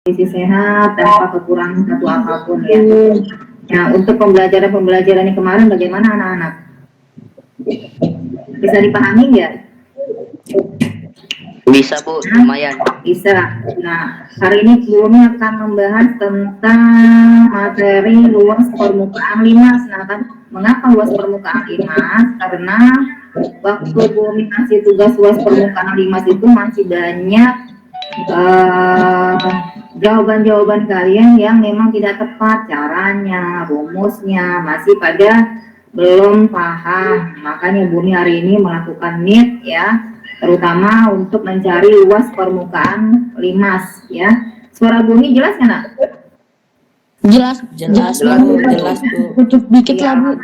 kondisi sehat tanpa kekurangan satu apapun ya. Nah, untuk pembelajaran kemarin bagaimana anak-anak? Bisa dipahami nggak? Bisa Bu, lumayan. Bisa. Nah, hari ini Bumi akan membahas tentang materi luas permukaan limas. Nah, kan mengapa luas permukaan limas? Karena waktu Bumi kasih tugas luas permukaan limas itu masih banyak jawaban-jawaban kalian yang memang tidak tepat caranya, rumusnya, masih pada belum paham. Makanya Bumi hari ini melakukan NEET ya, terutama untuk mencari luas permukaan limas ya. Suara Bumi jelas kan, Nak? Jelas Bu. Putus dikit lah Bu.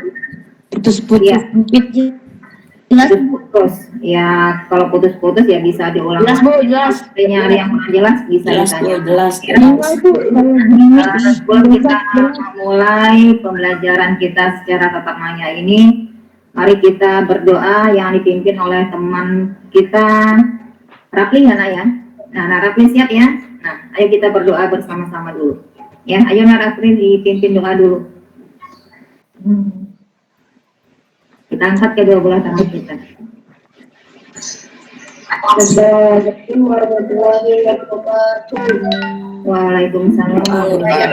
Putus dikit. Putus ya, kalau putus-putus ya bisa diulang. Jelas Bu, jelas. Nyari yang jelas bisa ditanya. Jelas. Sebelum kita mulai pembelajaran kita secara tatap maya ini, mari kita berdoa yang dipimpin oleh teman kita Rapli ya, Nak ya. Nah, Rapli siap ya. Nah, ayo kita berdoa bersama-sama dulu. Ya, ayo Rapli dipimpin doa dulu. Kita angkat kedua belah tangan kita. Assalamualaikum warahmatullahi wabarakatuh. Waalaikumsalam warahmatullahi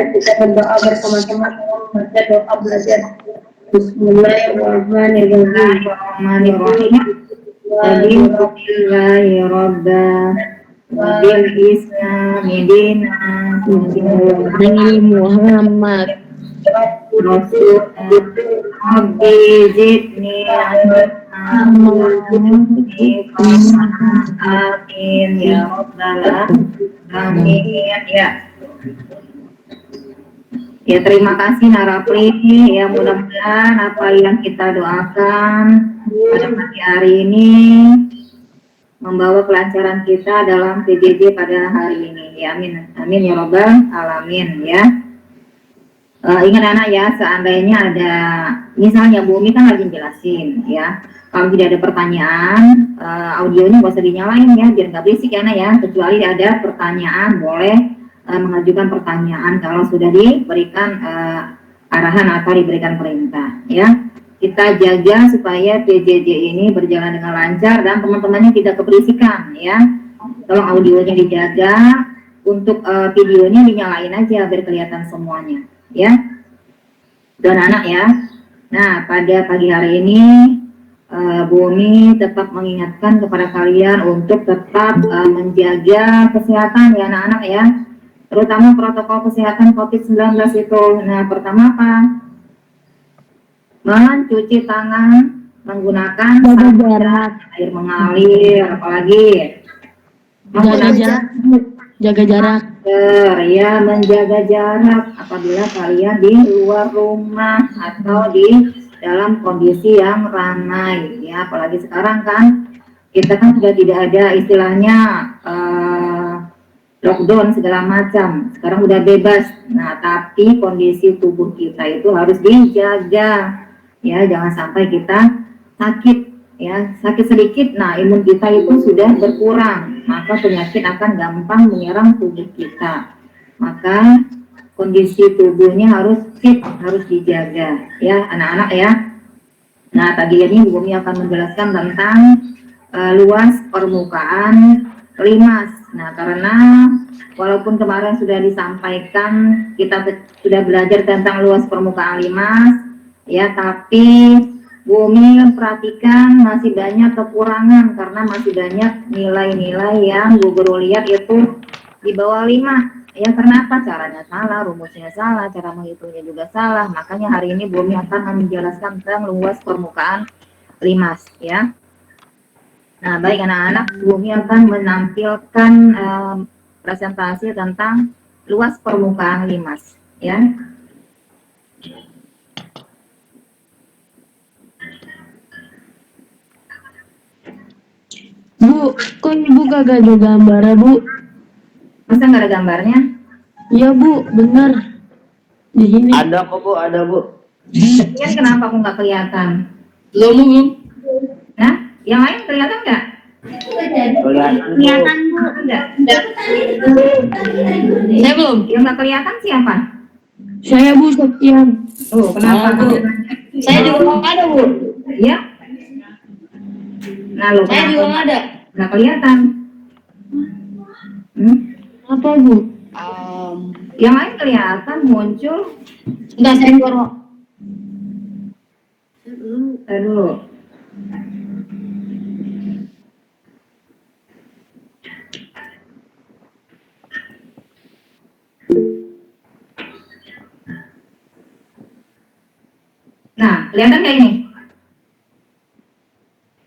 kita berdoa bersama-sama membaca doa belajar. Bismillahirrahmanirrahim. Alhamdulillahi rabbil alamin. Muhammad Rasul Rabbi zidni amin ya rabbal alamin ya. Ya, terima kasih Narapli. Ya, mudah-mudahan apa yang kita doakan pada pagi hari ini membawa kelancaran kita dalam PJJ pada hari ini. Ya, amin. Amin ya rabbal alamin ya. Ingat anak ya, seandainya ada misalnya Bumi kan lagi jelasin ya. Kalau tidak ada pertanyaan, audionya nggak usah dinyalain ya, biar nggak berisik ya, Nak ya. Kecuali ada pertanyaan, boleh mengajukan pertanyaan kalau sudah diberikan arahan atau diberikan perintah ya. Kita jaga supaya PJJ ini berjalan dengan lancar dan teman-temannya tidak keberisikan ya. Tolong audionya dijaga, untuk videonya dinyalain aja biar kelihatan semuanya ya. Dan anak ya. Nah, pada pagi hari ini Bumi tetap mengingatkan kepada kalian untuk tetap menjaga kesehatan ya anak-anak ya. Terutama protokol kesehatan COVID-19 itu. Nah, pertama apa? Mencuci tangan menggunakan sabun, air mengalir, apalagi jaga jarak. Ya, menjaga jarak apabila kalian di luar rumah atau di dalam kondisi yang ramai ya. Apalagi sekarang kan kita kan sudah tidak ada istilahnya lockdown segala macam, sekarang udah bebas. Nah, tapi kondisi tubuh kita itu harus dijaga ya, jangan sampai kita sakit ya, sakit sedikit, nah imun kita itu sudah berkurang, maka penyakit akan gampang menyerang tubuh kita. Maka kondisi tubuhnya harus fit, harus dijaga ya anak-anak ya. Nah, pagi ini Bumi akan menjelaskan tentang luas permukaan limas. Nah, karena walaupun kemarin sudah disampaikan kita sudah belajar tentang luas permukaan limas ya, tapi Bumi perhatikan masih banyak kekurangan karena masih banyak nilai-nilai yang Bu Guru lihat itu di bawah 5 ya. Karena apa? Caranya salah, rumusnya salah, cara menghitungnya juga salah. Makanya hari ini Bumi akan menjelaskan tentang luas permukaan limas ya. Nah, baik anak-anak, Bumi akan menampilkan presentasi tentang luas permukaan limas ya. Bu, kok Ibu kagak ada gambarnya Bu? Masa nggak ada gambarnya? Iya Bu, benar. Di sini. Ada kok Bu, ada Bu. Sekian kenapa aku nggak kelihatan? Belum. Nah, yang lain kelihatan nggak? Kelihatan Bu. Enggak. Saya belum. Yang nggak kelihatan siapa? Saya Bu Septian. Oh, kenapa? Bu. Saya juga nggak ada Bu. Ya? Nah, lo Saya juga nggak ada. nggak kelihatan. Apa Bu? Yang lain kelihatan muncul. Enggak, saya baru. Aduh. Nah, kelihatan nggak ini?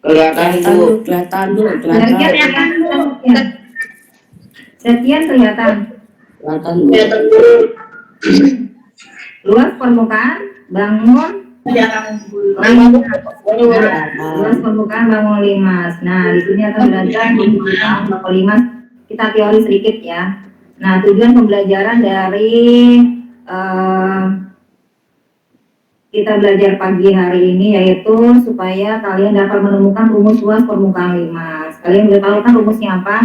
Kelihatan Bu. Kelihatan Bu. Sekian kelihatan. Sekian kelihatan. Kelihatan Bu. Luas permukaan bangun luas permukaan bangun limas. Nah, di sini akan belajar permukaan bangun limas. Kita teori sedikit ya. Nah, tujuan pembelajaran dari kita belajar pagi hari ini yaitu supaya kalian dapat menemukan rumus luas permukaan limas. Kalian udah tahu kan rumusnya apa?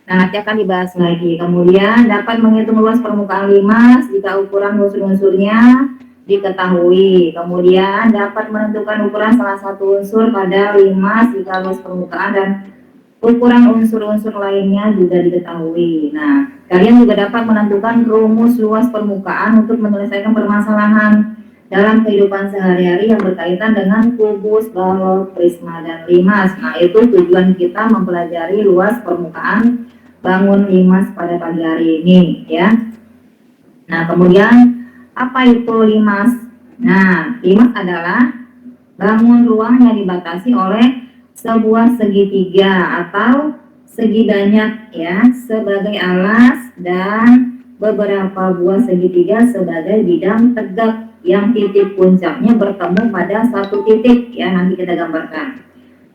Nah, nanti akan dibahas lagi. Kemudian dapat menghitung luas permukaan limas jika ukuran unsur-unsurnya diketahui. Kemudian dapat menentukan ukuran salah satu unsur pada limas jika luas permukaan dan ukuran unsur-unsur lainnya juga diketahui. Nah, kalian juga dapat menentukan rumus luas permukaan untuk menyelesaikan permasalahan dalam kehidupan sehari-hari yang berkaitan dengan kubus, balok, prisma, dan limas. Nah, itu tujuan kita mempelajari luas permukaan bangun limas pada pagi hari ini ya. Nah, kemudian apa itu limas? Nah, limas adalah bangun ruang yang dibatasi oleh sebuah segitiga atau segi banyak ya sebagai alas dan beberapa buah segitiga sebagai bidang tegak yang titik puncaknya bertemu pada satu titik ya, nanti kita gambarkan.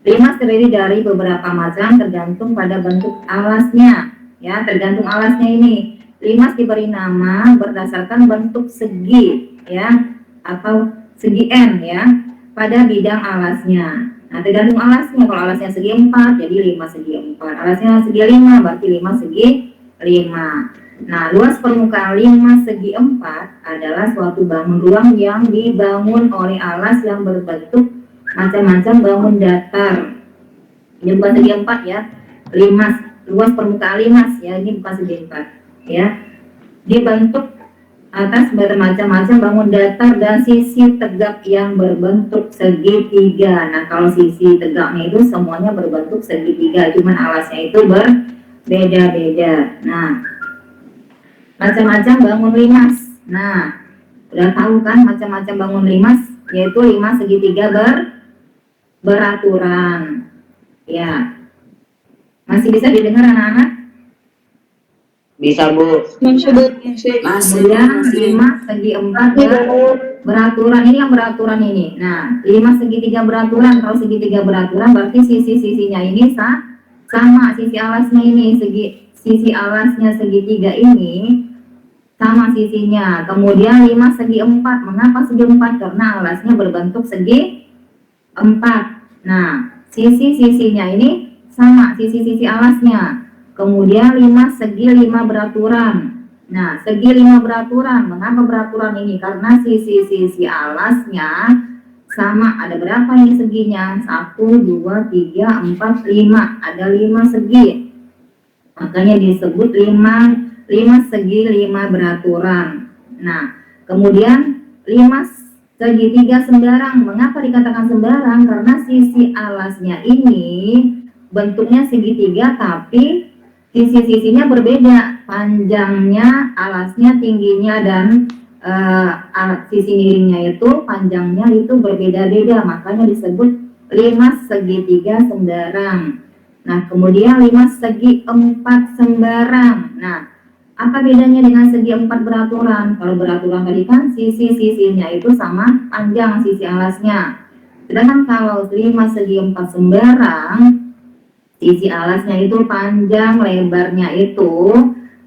Limas terdiri dari beberapa macam tergantung pada bentuk alasnya ya, tergantung alasnya ini. Limas diberi nama berdasarkan bentuk segi ya atau segi N ya pada bidang alasnya. Nah, tergantung alasnya. Kalau alasnya segi 4 jadi limas segi 4, alasnya segi 5 berarti limas segi 5. Nah, luas permukaan limas segi 4 adalah suatu bangun ruang yang dibangun oleh alas yang berbentuk macam-macam bangun datar. Ini bukan segi 4 ya, limas, luas permukaan limas ya, ini bukan segi 4 ya. Dibentuk atas bermacam-macam bangun datar dan sisi tegak yang berbentuk segitiga. Nah, kalau sisi tegaknya itu semuanya berbentuk segitiga, cuman alasnya itu berbeda-beda. Nah, macam-macam bangun limas. Nah, udah tahu kan macam-macam bangun limas, yaitu limas segitiga beraturan. Ya, masih bisa didengar anak-anak? Bisa Bu. Kemudian limas segi 4 beraturan. Ini yang beraturan ini. Nah, limas segitiga beraturan. Kalau segitiga beraturan berarti sisi-sisinya ini sama. Sisi alasnya ini sisi alasnya segitiga ini sama sisinya. Kemudian limas segi 4. Mengapa segi 4? Karena alasnya berbentuk segi 4. Nah, sisi-sisinya ini sama sisi-sisi alasnya. Kemudian limas segi 5 beraturan. Nah, segi 5 beraturan. Mengapa beraturan ini? Karena sisi-sisi alasnya sama. Ada berapa ini seginya? 1, 2, 3, 4, 5. Ada 5 segi. Makanya disebut limas segi 5 beraturan. Nah, kemudian limas segitiga sembarang. Mengapa dikatakan sembarang? Karena sisi alasnya ini bentuknya segitiga tapi sisi-sisinya berbeda. Panjangnya, alasnya, tingginya, dan sisi miringnya itu panjangnya itu berbeda-beda. Makanya disebut limas segitiga sembarang. Nah, kemudian limas segi 4 sembarang. Nah, apa bedanya dengan segi 4 beraturan? Kalau beraturan tadi kan sisi-sisinya itu sama panjang sisi alasnya. Sedangkan kalau limas segi 4 sembarang, sisi alasnya itu panjang, lebarnya itu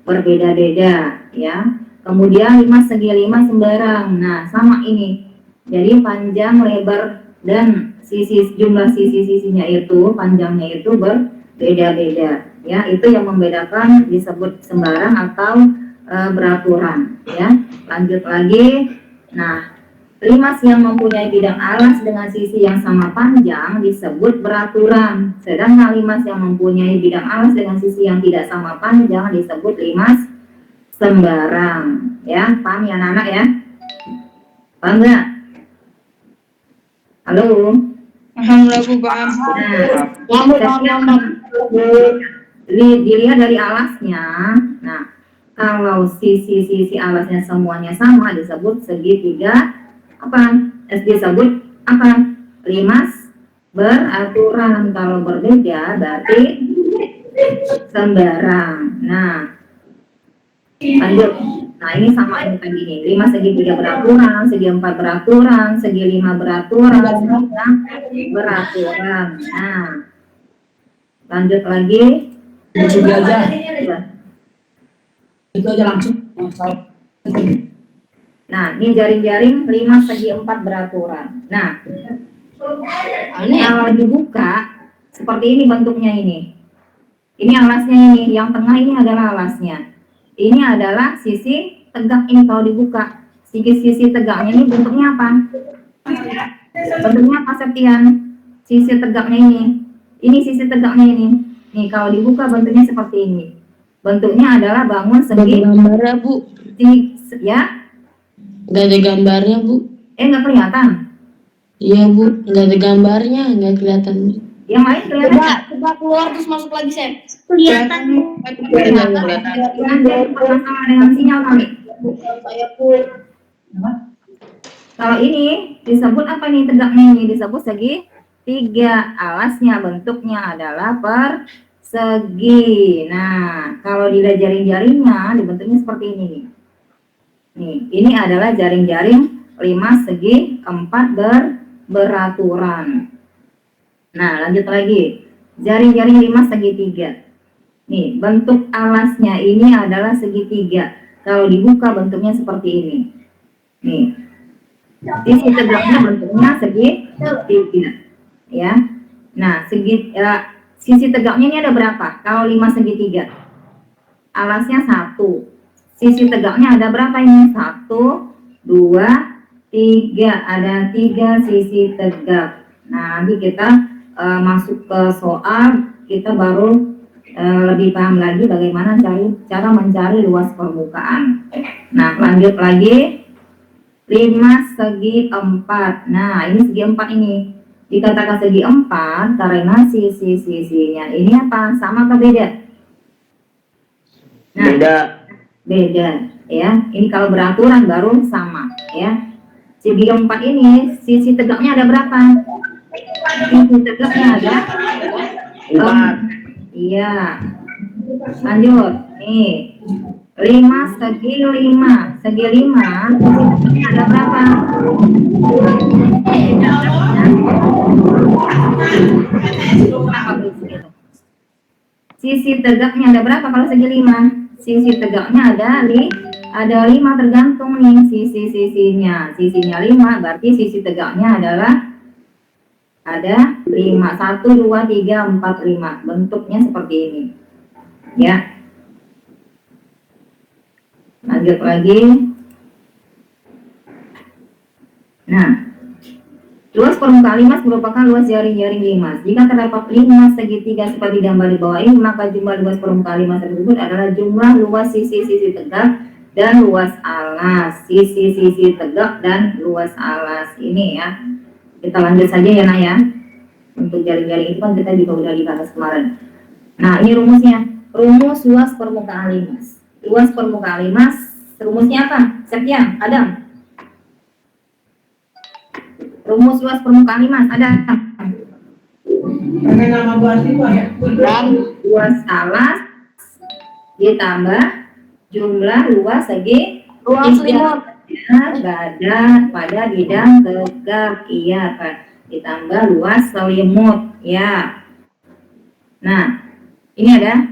berbeda-beda ya. Kemudian 5 segi 5 sembarang. Nah, sama ini. Jadi panjang, lebar dan jumlah sisi-sisinya itu, panjangnya itu berbeda-beda ya. Itu yang membedakan disebut sembarang atau beraturan ya. Lanjut lagi. Nah, limas yang mempunyai bidang alas dengan sisi yang sama panjang disebut beraturan. Sedangkan limas yang mempunyai bidang alas dengan sisi yang tidak sama panjang disebut limas sembarang. Ya, paham ya anak-anak ya? Paham nggak? Halo? Alhamdulillah Bu, paham. Dilihat dari alasnya. Nah, kalau sisi-sisi alasnya semuanya sama disebut segitiga apa? Disebut apa? Limas beraturan. Kalau berbeda berarti sembarang. Nah, lanjut. Nah, ini sama ini tadi nih. 5 segi 3 beraturan, segi 4 beraturan, segi 5 beraturan, segi 6 beraturan. Nah, lanjut lagi. Itu aja. Itu aja langsung. Nah, ini jaring-jaring 5 segi 4 beraturan. Nah, kalau dibuka seperti ini bentuknya ini. Ini alasnya ini, yang tengah ini adalah alasnya. Ini adalah sisi tegak ini kalau dibuka. Sisi tegaknya ini bentuknya apa? Bentuknya apa, Septian? Sisi tegaknya ini. Ini sisi tegaknya ini. Nih, kalau dibuka bentuknya seperti ini. Bentuknya adalah bangun Gak ada segi gambarnya Bu. ya. Gak ada gambarnya Bu. Nggak kelihatan. Iya Bu, gak ada gambarnya, gak kelihatan. Yang lain kelihatan nggak? Coba keluar terus masuk lagi, Sep. Kelihatan. Masalah dengan sinyal kali. Kalau ini disebut apa nih tegaknya ini? Disebut segi 3. Alasnya bentuknya adalah persegi. Nah, kalau dilihat jaring-jaringnya dibentuknya seperti ini nih. Nih, ini adalah jaring-jaring 5 segi 4 beraturan. Nah, lanjut lagi. Jaring-jaring 5 segi 3. Nih, bentuk alasnya ini adalah segitiga. Kalau dibuka bentuknya seperti ini. Nih. Sisi tegaknya bentuknya segitiga. Ya. Nah, sisi tegaknya ini ada berapa? Kalau 5 segitiga. Alasnya 1. Sisi tegaknya ada berapa ini? 1, 2, 3. Ada 3 sisi tegak. Nah, nanti kita masuk ke soal, kita baru lebih paham lagi bagaimana cara mencari luas permukaan. Nah, lanjut lagi. 5 segi 4. Nah, ini segi 4 ini. Dikatakan segi 4 karena sisi-sisinya ini apa? Sama atau beda? Nah, beda ya. Ini kalau beraturan baru sama ya. Segi 4 ini sisi tegaknya ada berapa? Sisi tegaknya ada 4. Iya. Lanjut. Nih. 5 segi 5. Segi 5 sisi tegaknya ada berapa? Sisi tegaknya ada berapa kalau segi 5? Sisi tegaknya ada 5 tergantung nih sisi-sisinya. Sisinya 5 berarti sisi tegaknya adalah ada 5. 1, 2, 3, 4, 5. Bentuknya seperti ini. Ya. Lanjut lagi. Nah, luas permukaan limas merupakan luas jaring-jaring limas. Jika terdapat limas segitiga seperti gambar di bawah ini, maka jumlah luas permukaan limas tersebut adalah jumlah luas sisi-sisi tegak dan luas alas. Sisi-sisi tegak dan luas alas ini ya. Kita lanjut saja ya Nak ya. Untuk jaring-jaring itu kan kita juga udah dibahas kemarin. Nah, ini rumusnya. Rumus luas permukaan limas. Luas permukaan limas, rumusnya apa? Septian, Adam. Rumus luas permukaan limas, ada. Luas alas ditambah jumlah luas segi Luas badan pada bidang tegak. Iya, Pak. Ditambah luas selimut. Ya. Nah, ini ada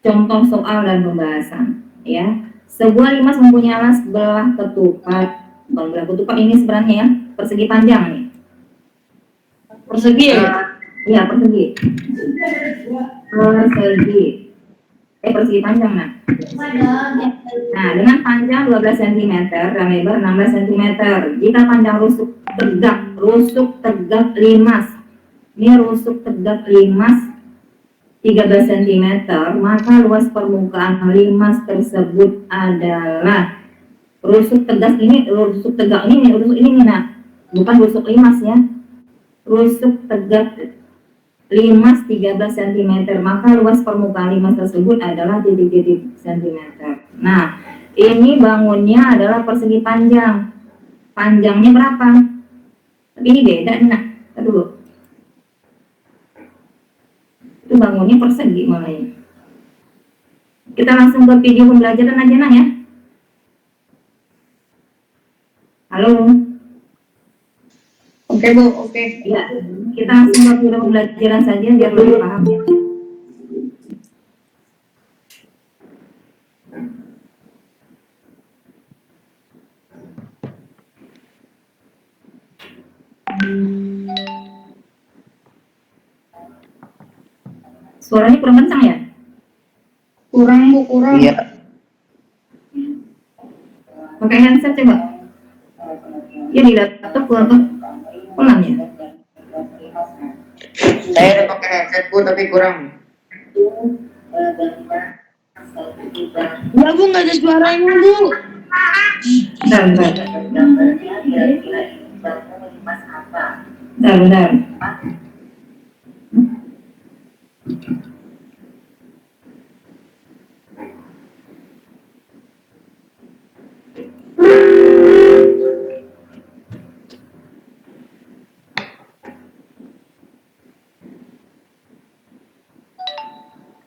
contoh soal dan pembahasan. ya. Sebuah limas mempunyai alas belah ketupat. Belah ketupat ini sebenarnya ya, persegi panjang nih. Persegi ya? Iya, persegi. Persegi panjang, nah. Nah, dengan panjang 12 cm dan lebar 16 cm. Jika panjang rusuk tegak limas. Ini rusuk tegak limas 13 cm, maka luas permukaan limas tersebut adalah rusuk tegak ini, nah, bukan rusuk limas ya. Rusuk tegak limas 13 cm, maka luas permukaan limas tersebut adalah titik-titik cm. Nah, ini bangunnya adalah persegi panjang. Panjangnya berapa? Tapi ini beda, nah, dulu. Itu bangunnya persegi malah ya. Kita langsung ke video pembelajaran aja nah ya. Halo. Oke Bu, oke. Ya, kita langsung ke video pembelajaran saja biar lebih paham ya. Suaranya kurang kencang ya? Kurang Bu, kurang. Iya. Pakai headset coba. Ya di laptop pelan ya. Saya udah pakai headset Bu, tapi kurang. Ya Bu, nggak ada suaranya Bu. Bentar. Bentar.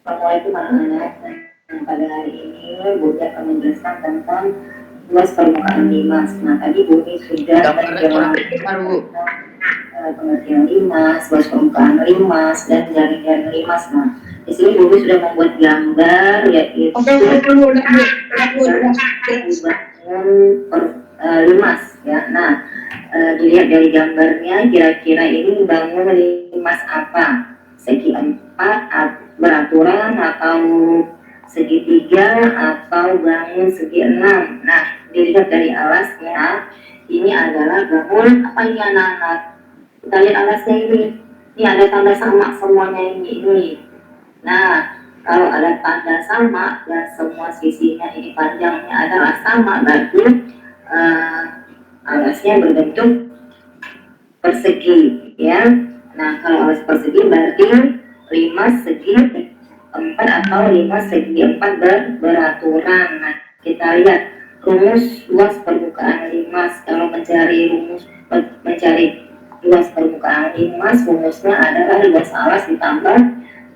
Assalamualaikum anak-anak. Pada hari ini Budi akan menjelaskan tentang luas permukaan limas. Nah, tadi Budi sudah Gambarnya kurang besar Bu. pengertian limas, luas permukaan limas, dan jaring-jaring limas. Nah, di sini Budi sudah membuat gambar yaitu Oke, udah. limas ya. Nah, dilihat dari gambarnya, kira-kira ini bangun limas apa? Segi 4 beraturan atau segitiga atau bangun segi 6. Nah, dilihat dari alasnya, ini adalah bangun apa ini anak-anak? Kita lihat alasnya ini. Ini ada tanda sama semuanya ini. Nah, kalau ada tanda sama dan semua sisinya ini panjangnya adalah sama, berarti alasnya berbentuk persegi ya. Nah, kalau alas persegi berarti 5 segi 4 atau 5 segi 4 beraturan. Nah, kita lihat rumus luas permukaan limas. Kalau mencari luas permukaan limas, rumusnya adalah luas alas ditambah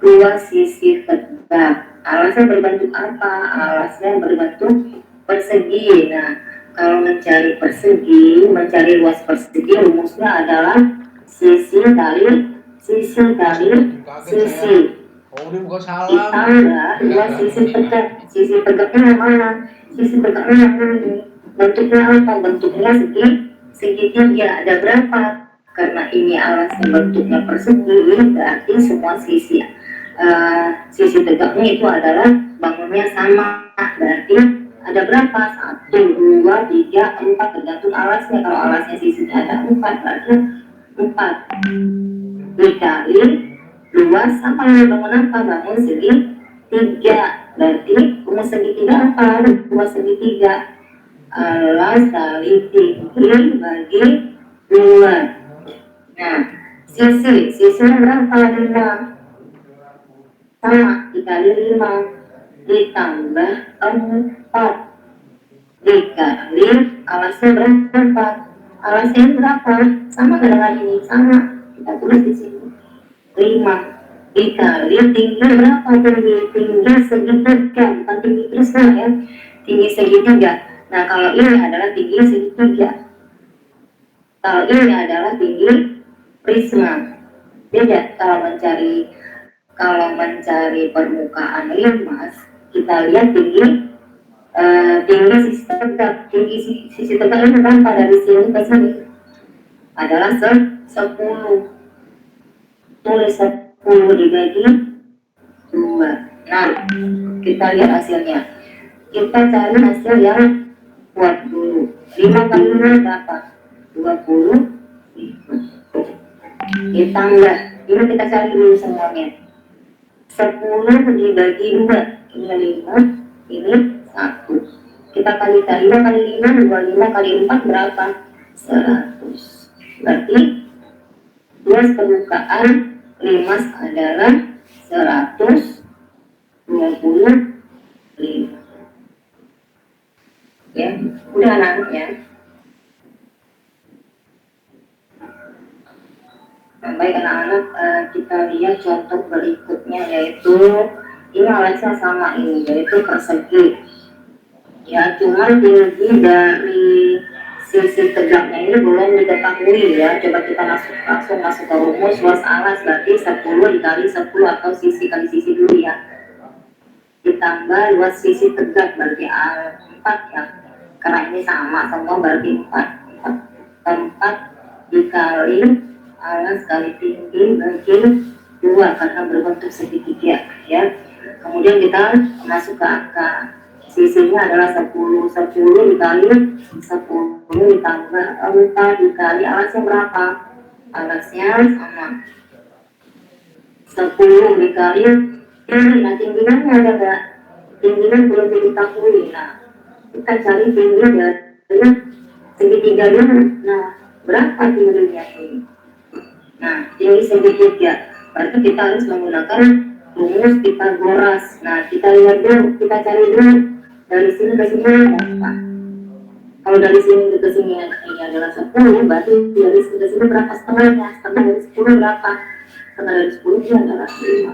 luas sisi tegak. Alasnya berbentuk apa? Alasnya berbentuk persegi. Nah, kalau mencari luas persegi, rumusnya adalah sisi kali sisi ditambah luas sisi tegak. Sisi tegaknya yang mana? Sisi tegaknya yang ini. Bentuknya apa? Bentuknya segitiga. Ada berapa? Karena ini alasnya bentuknya persegi, berarti semua sisi tegaknya itu adalah bangunnya sama. Berarti ada berapa? 1, 2, 3, 4 tergantung alasnya. Kalau alasnya sisinya ada 4, berarti 4 dikali luas apa? Bangun apa? Bangun segitiga. Berarti rumus segitiga apa? Luas segitiga alas kali tinggi bagi 2. Nah, sisinya berapa? 5 sama dikali 5 ditambah 4 dikali alasnya berapa? Alasnya berapa? Sama dengan ini, sama. Kita tulis di sini 5 dikali tinggi berapa? Tinggi segitiga, bukan tinggi prisma ya. Tinggi segitiga. Nah, kalau ini adalah tinggi segitiga. Kalau ini adalah tinggi prisma. Beda kalau mencari permukaan limas, kita lihat tinggi tinggi sisi tegak. Tinggi sisi tegak itu berapa dari sini ke sini? Adalah 10. Tulis 10 dibagi 2. Nah, kita lihat hasilnya. Kita cari hasil yang kuat dulu. 5 kali 5 berapa? 20. Ditambah. Ini kita cari dulu semuanya. 10 dibagi 2. Ini 5. Ini 1. Kita kali 5 kali 5, 25 kali 4 berapa? 100. Berarti luas permukaan limas adalah 125. Ya, udah anak ya. Nah, baik anak-anak, kita lihat contoh berikutnya, yaitu ini alatnya sama ini, yaitu persegi. Ya, cuma tinggi dari sisi tegaknya ini belum diketahui ya. Coba kita langsung masuk ke rumus. Luas alas berarti 10 dikali 10 atau sisi kali sisi dulu ya. Ditambah luas sisi tegak berarti 4 ya. Karena ini sama, semua berarti 4. 4 dikali alas kali tinggi bagi 2 karena berbentuk segitiga ya. Kemudian kita masuk ke angka. Sisinya adalah 10 dikali 10 ditambah 4 dikali alasnya berapa? Alasnya sama 10 dikali ini. Nah, tinggiannya ada gak? Tinggian belum diketahui. Nah, kita cari tinggian dari segitiganya. Nah, berapa tingginya ini? Nah, tinggi segitiga berarti kita harus menggunakan rumus Pythagoras. Nah, kita lihat dulu, kita cari dulu dari sini ke sini berapa. Kalau dari sini ke sini ini adalah 10, berarti dari sini ke sini berapa setengahnya? Setengah dari 10 berapa? Setengah dari 10 itu adalah 5.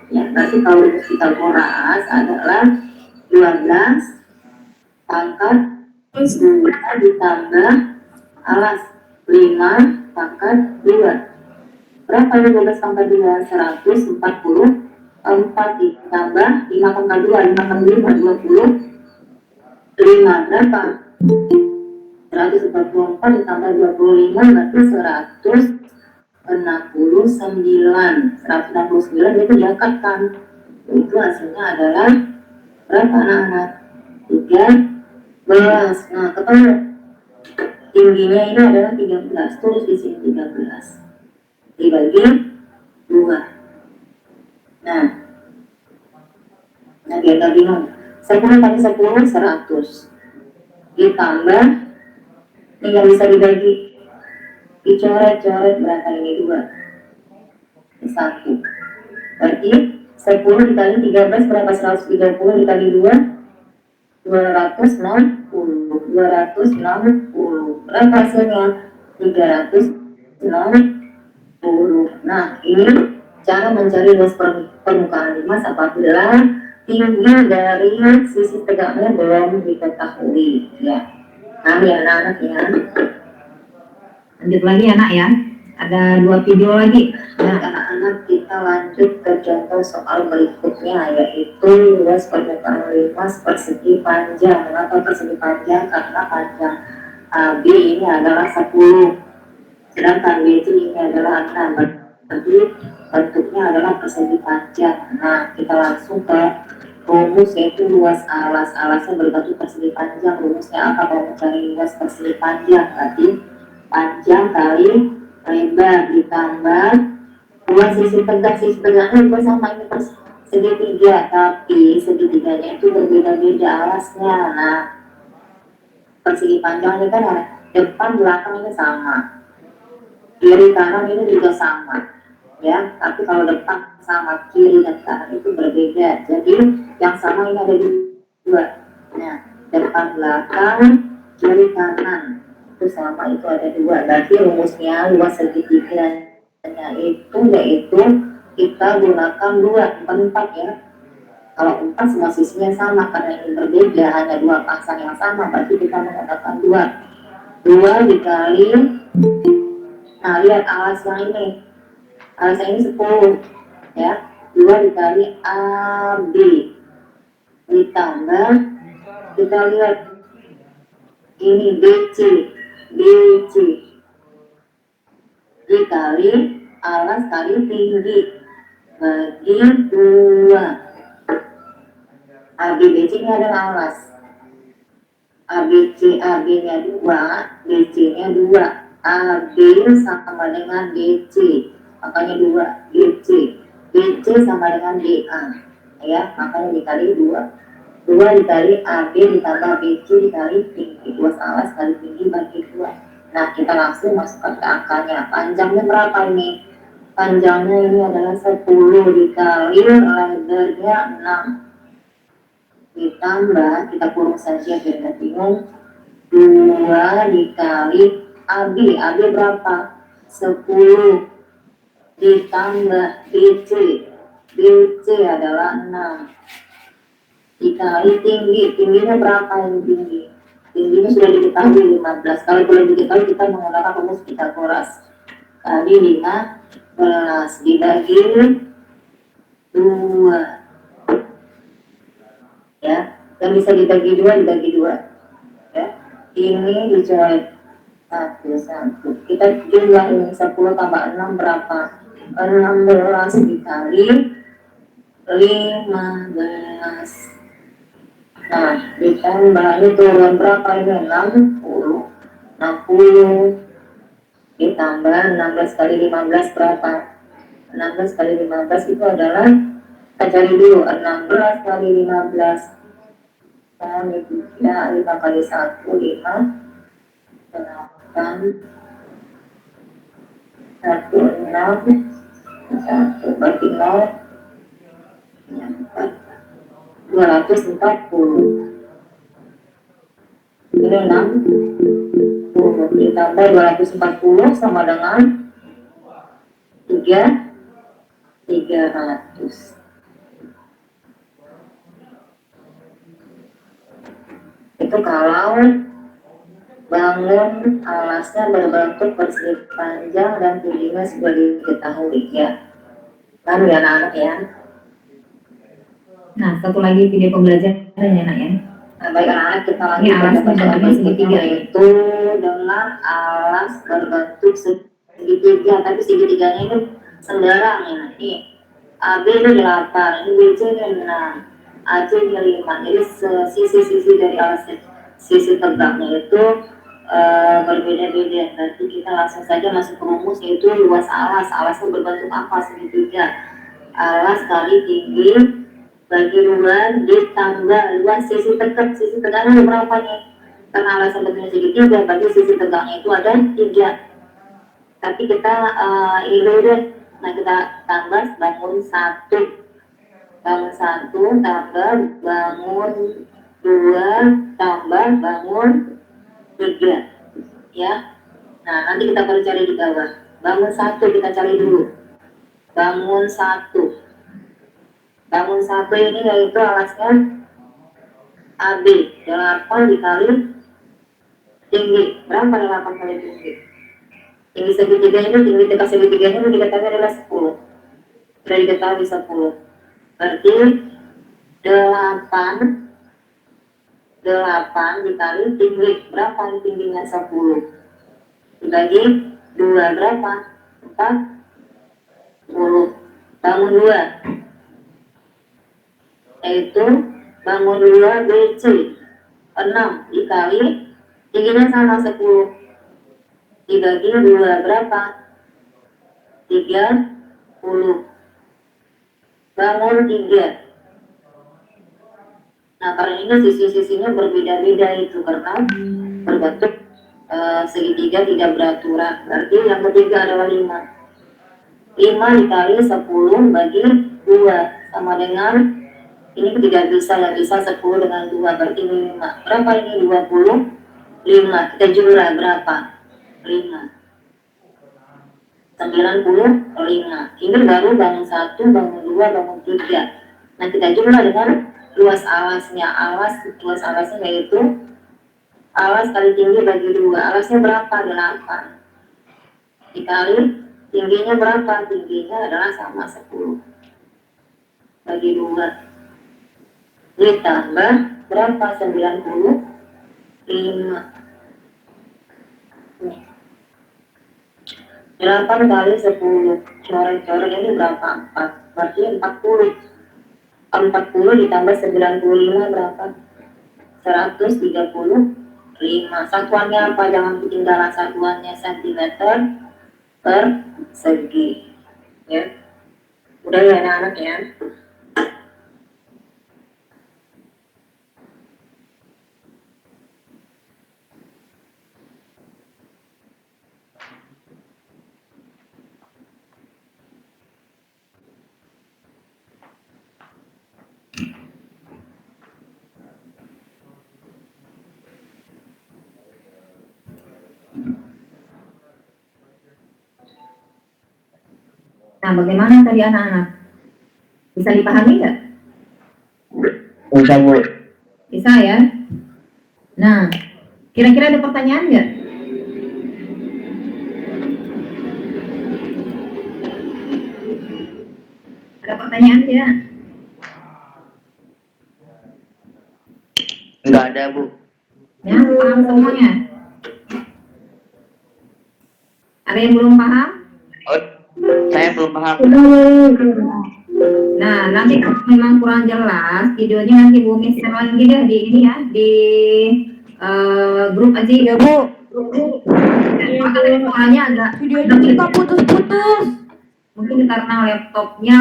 Ya, berarti kalau rumus Pythagoras adalah 12 pangkat 2 ditambah alas 5 pangkat 2. Berapa 12 pangkat 2? 144 ditambah 5 pangkat 2, 5 kali 5, 25 berapa? 144 ditambah 25 berarti 169 itu diangkatkan. Itu hasilnya adalah berapa anak-anak? 13. Nah, ketemu tingginya ini adalah 13. Tulis di sini 13 dibagi 2. Nah, biar gak bingung. 10 kali 10 100 ditambah ini yang bisa dibagi, dicoret-coret berapa ini? 2 1. Berarti 10 dikali 13 berapa? 130 dikali 2 260. Berapa hasilnya? 360. Nah, ini cara mencari luas permukaan limas apabila tinggi dari sisi tegaknya belum diketahui ya. Nah, ya anak-anak ya. Lanjut lagi anak ya. Ada 2 video lagi. Nah, anak-anak kita lanjut ke contoh soal berikutnya, yaitu luas permukaan limas persegi panjang. Mengapa persegi panjang? Karena panjang AB ini adalah 10. Sedangkan B ini adalah 6. Berarti bentuknya adalah persegi panjang. Nah, kita langsung ke rumus, yaitu luas alas. Alasnya berbentuk persegi panjang. Rumusnya apa kalau mencari luas persegi panjang? Berarti panjang kali lebar ditambah luas sisi tegak. Sisi tegaknya juga sama, ini segitiga, tapi segitiganya itu berbeda-beda alasnya. Nah, persegi panjangnya kan depan belakang ini sama, kiri kanan ini juga sama ya, tapi kalau depan sama, kiri dan kanan itu berbeda. Jadi yang sama ini ada 2. Nah, depan belakang, kiri kanan itu sama, itu ada 2. Berarti rumusnya luas segitiganya itu yaitu kita gunakan 2, bukan 4 ya. Kalau 4 semua sisinya sama, karena ini berbeda, hanya 2 pasang yang sama, berarti kita menggunakan 2 dikali. Nah, lihat alas yang ini. Alas yang ini 10 ya. 2 dikali AB ditambah kita lihat ini BC dikali alas kali tinggi bagi 2. ABBC ini adalah alas. AB-nya 2, BC-nya 2. AB sama dengan BC, makanya 2. BC sama dengan DA, ya, makanya dikali 2. 2 dikali AB ditambah BC dikali tinggi, luas alas kali tinggi bagi 2. Nah, kita langsung masukkan ke angkanya. Panjangnya berapa ini? Panjangnya ini adalah 10 dikali lebarnya 6. Ditambah, kita kurung saja biar nggak bingung, 2 dikali AB berapa? 10 ditambah BC adalah 6 dikali tingginya berapa ini tingginya sudah diketahui 15. Kalau belum diketahui kita menggunakan rumus Pythagoras kali 15 dibagi 2, ya, yang bisa dibagi 2 ya. Ini dicoret 1 kita jumlah ini 10 tambah 6 berapa? 16 dikali 15. Nah, ditambah ini turun berapa ini? 60 ditambah 16 kali 15 berapa? 16 kali 15 itu adalah, kita cari dulu, 16 kali 15 kali 3, 5 kali 1, 5 8 1 6 1 bagi 0 240. Ini 60 ditambah 240 sama dengan 300. Itu kalau bangun alasnya berbentuk persegi panjang dan tingginya sudah diketahui, ya. Kan ya anak-anak ya. Nah, satu lagi video pembelajaran ya nak ya. Nah, baik anak-anak, kita lagi alas berbentuk segitiga, yaitu dengan alas berbentuk segitiga, tapi segitiganya itu sembarang ya. Nih, AB itu 8, ini BC ini 6, AC ini 5. Jadi sisi-sisi dari alas, sisi tegaknya itu berbeda-beda. Berarti kita langsung saja masuk ke rumus, yaitu luas alas. Alasnya berbentuk apa? Segitiga. Alas kali tinggi bagi 2 ditambah luas sisi tegaknya berapa nih? Karena alasnya bentuknya segitiga, berarti sisi tegaknya itu ada 3. Tapi kita ini dulu deh. Nah, kita tambah bangun 1 tambah bangun 2 tambah bangun 3, ya. Nah, nanti kita baru cari di bawah. Bangun 1 kita cari dulu. Bangun 1 ini yaitu alasnya AB, 8 dikali tinggi. Berapa 8 kali tinggi? Tinggi segitiga itu, tinggi dekat segitiganya itu diketahui adalah 10. Sudah diketahui 10. Berarti 8 dikali tinggi. Berapa tingginya? 10. Dibagi 2 berapa? 40. Bangun 2 yaitu bangun 2 BC 6 dikali tingginya sama 10 dibagi 2 berapa? 30. Bangun 3. Nah, karena ini sisi-sisinya berbeda-beda itu karena berbentuk segitiga tidak beraturan. Berarti yang ketiga adalah 5 dikali 10 bagi 2 sama dengan, ini tidak bisa, ya bisa 10 dengan 2 berarti 5. Berapa ini? 25. Kita jumlah berapa? 5. 95. Ini baru bangun 1, bangun 2, bangun 3. Nah, kita jumlah dengan luas alasnya. Luas alasnya yaitu alas kali tinggi bagi 2. Alasnya berapa? 8 dikali tingginya berapa? Tingginya adalah sama 10 bagi 2. ditambah berapa? 95. Nih, 8 kali 10 coret-coret ini berapa? 4, berarti 40. 40 ditambah 95 berapa? 135. Satuannya apa? Jangan ketinggalan satuannya, sentimeter per segi. Ya, udah ya anak-anak ya. Nah, bagaimana tadi anak-anak? Bisa dipahami nggak? Bisa, Bu. Bisa ya? Nah, kira-kira ada pertanyaan nggak? Ada pertanyaan nggak? Enggak ada, Bu. Ya, paham semuanya? Ada yang belum paham? Oh, saya belum paham. Nah, nanti kalau memang kurang jelas, videonya nanti Bu Miss share lagi deh di ini ya, di grup aja ya Bu. Maka tadi suaranya agak Videonya kita putus-putus. mungkin karena laptopnya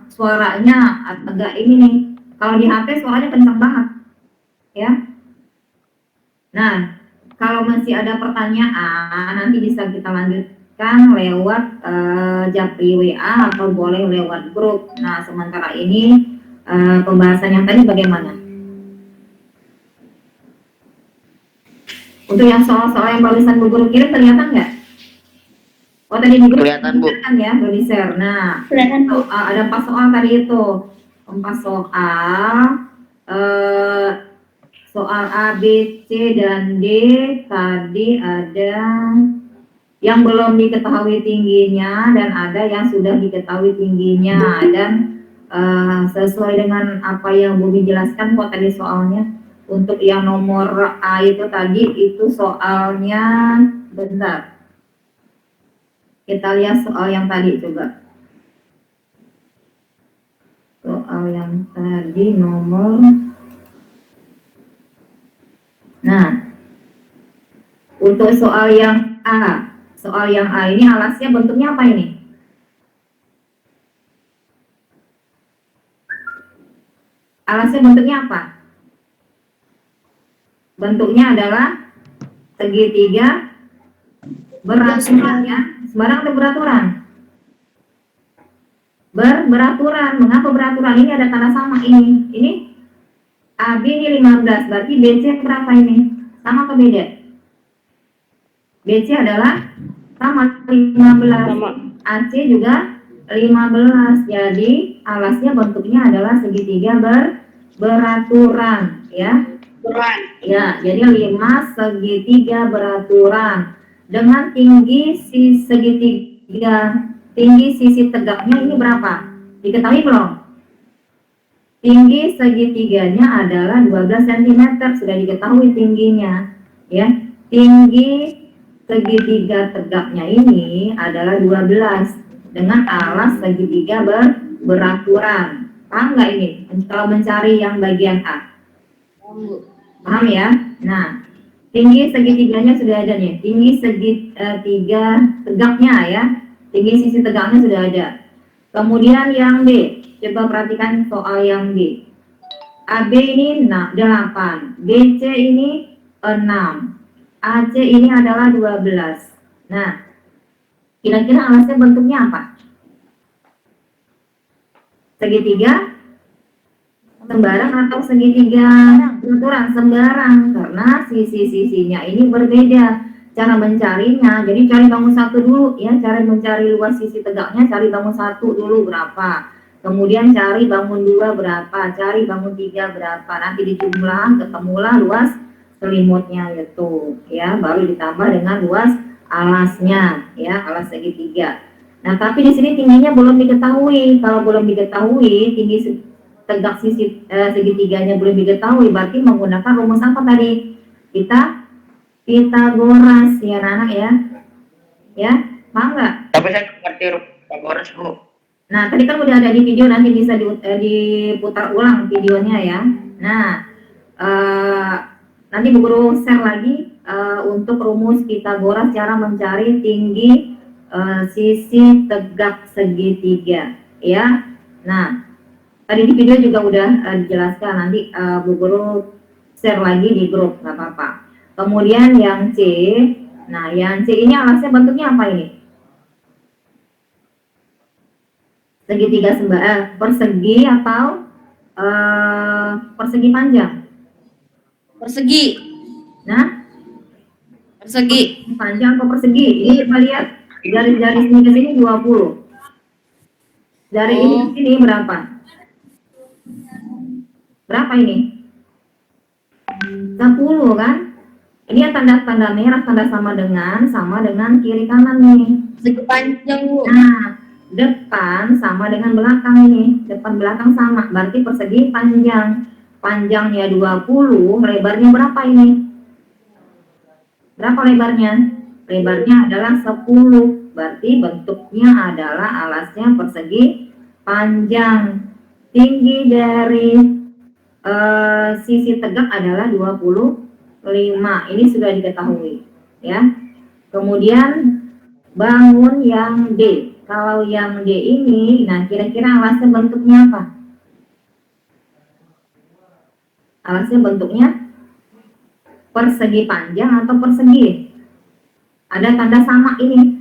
suaranya agak ini nih. Kalau di HP suaranya kencang banget, ya. Nah, kalau masih ada pertanyaan nanti bisa kita lanjutkan lewat Japri WA atau boleh lewat grup. Nah, sementara ini pembahasan yang tadi bagaimana? Untuk yang soal-soal yang barusan Bu Guru kirim kelihatan nggak? Oh, tadi di grup Kelihatan, Bu. kelihatan ya, udah di-share. Nah, Kelihatan, Bu. ada 4 soal tadi itu. 4 soal. Soal A, B, C, dan D tadi ada yang belum diketahui tingginya dan ada yang sudah diketahui tingginya. Dan sesuai dengan apa yang Bumi jelaskan kok tadi soalnya. Untuk yang nomor A itu tadi itu soalnya, bentar. Kita lihat soal yang tadi coba. Soal yang tadi nomor. Nah, untuk soal yang A ini alasnya bentuknya apa ini? Alasnya bentuknya apa? Bentuknya adalah segitiga beraturan ya. Sembarang atau beraturan? Beraturan. Mengapa beraturan? Ini ada tanda sama ini. Ini AB ini 15, berarti BC berapa ini? Sama atau beda? BC adalah sama 15. Sama. AC juga 15. Jadi alasnya bentuknya adalah segitiga beraturan ya. Beran. Ya, jadi 5 segitiga beraturan dengan tinggi sisi tegaknya ini berapa? Diketahui belum? Tinggi segitiganya adalah 12 cm, sudah diketahui tingginya ya. Tinggi segitiga tegaknya ini adalah 12 dengan alas segitiga beraturan. Paham nggak ini? Kalau mencari yang bagian A. Paham ya? Nah, tinggi segitiganya sudah ada nih. Tinggi segitiga tegaknya ya. Tinggi sisi tegaknya sudah ada. Kemudian yang B. Coba perhatikan soal yang B. AB ini 8. BC ini 6. AC ini adalah 12. Nah, kira-kira alasnya bentuknya apa? Segitiga sembarang atau segitiga beraturan? Sembarang, karena sisi-sisinya ini berbeda cara mencarinya. Jadi cari bangun 1 dulu ya, cara mencari luas sisi tegaknya, cari bangun 1 dulu berapa, kemudian cari bangun 2 berapa, cari bangun 3 berapa, nanti dijumlah ketemulah luas selimutnya itu ya, baru ditambah dengan luas alasnya ya, alas segitiga. Nah, tapi di sini tingginya belum diketahui. Kalau belum diketahui tinggi tegak segitiganya belum diketahui, berarti menggunakan rumus apa tadi? Pitagoras ya anak ya. Ya, paham nggak? Tapi saya nggak ngerti Pythagoras, Bu. Nah, tadi kan udah ada di video, nanti bisa diputar ulang videonya ya. Nah, nanti Bu Guru share lagi untuk rumus Pythagoras cara mencari tinggi sisi tegak segitiga ya. Nah, tadi di video juga udah dijelaskan, nanti Bu Guru share lagi di grup, nggak apa-apa. Kemudian yang C, nah yang C ini alasnya bentuknya apa ini? Segitiga persegi atau persegi panjang? Persegi. Nah, Persegi. panjang atau persegi? Ini kita lihat garis-garis ini ke sini 20. Dari ini ke sini berapa? Berapa ini? 10 kan? Ini yang tanda-tanda merah, tanda sama dengan kiri kanan nih. Persegi panjang, Bu. Nah, depan sama dengan belakang ini, depan belakang sama, berarti persegi panjang. Panjangnya 20, lebarnya berapa ini? Berapa lebarnya? Lebarnya adalah 10, berarti bentuknya adalah alasnya persegi panjang. Tinggi dari sisi tegak adalah 25, ini sudah diketahui ya. Kemudian bangun yang D. Kalau yang D ini, nah kira-kira alasnya bentuknya apa? Alasnya bentuknya persegi panjang atau persegi? Ada tanda sama ini.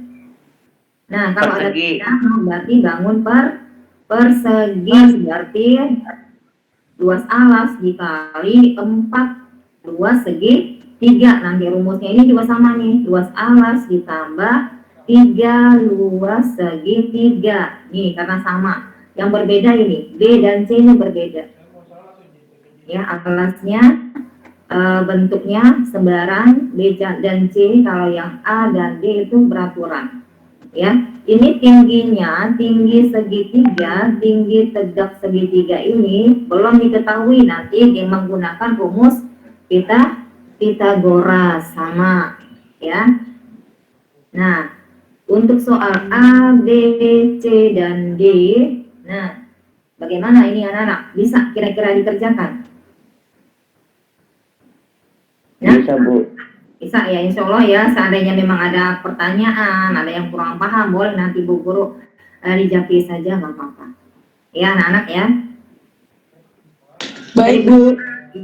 Nah, kalau Persegi. ada tanda, berarti bangun persegi, berarti luas alas dikali 4, luas segi 3. Nanti rumusnya ini juga sama nih, luas alas ditambah 3 luas segi 3. Nih, karena sama. Yang berbeda ini, B dan C ini berbeda. Ya, alasnya bentuknya sembarang, B dan C. Kalau yang A dan D itu beraturan. Ya, ini tingginya, tinggi segitiga, tinggi tegak segitiga ini belum diketahui, nanti dia menggunakan rumus Pythagoras sama ya. Nah, untuk soal A, B, C, dan D, nah bagaimana ini anak-anak? Bisa kira-kira dikerjakan? Ya? Bisa, Bu. Bisa ya, insya Allah ya. Seandainya memang ada pertanyaan, ada yang kurang paham, boleh nanti Bu Guru dijawab saja, nggak apa-apa. Ya anak-anak ya. Baik, Bu.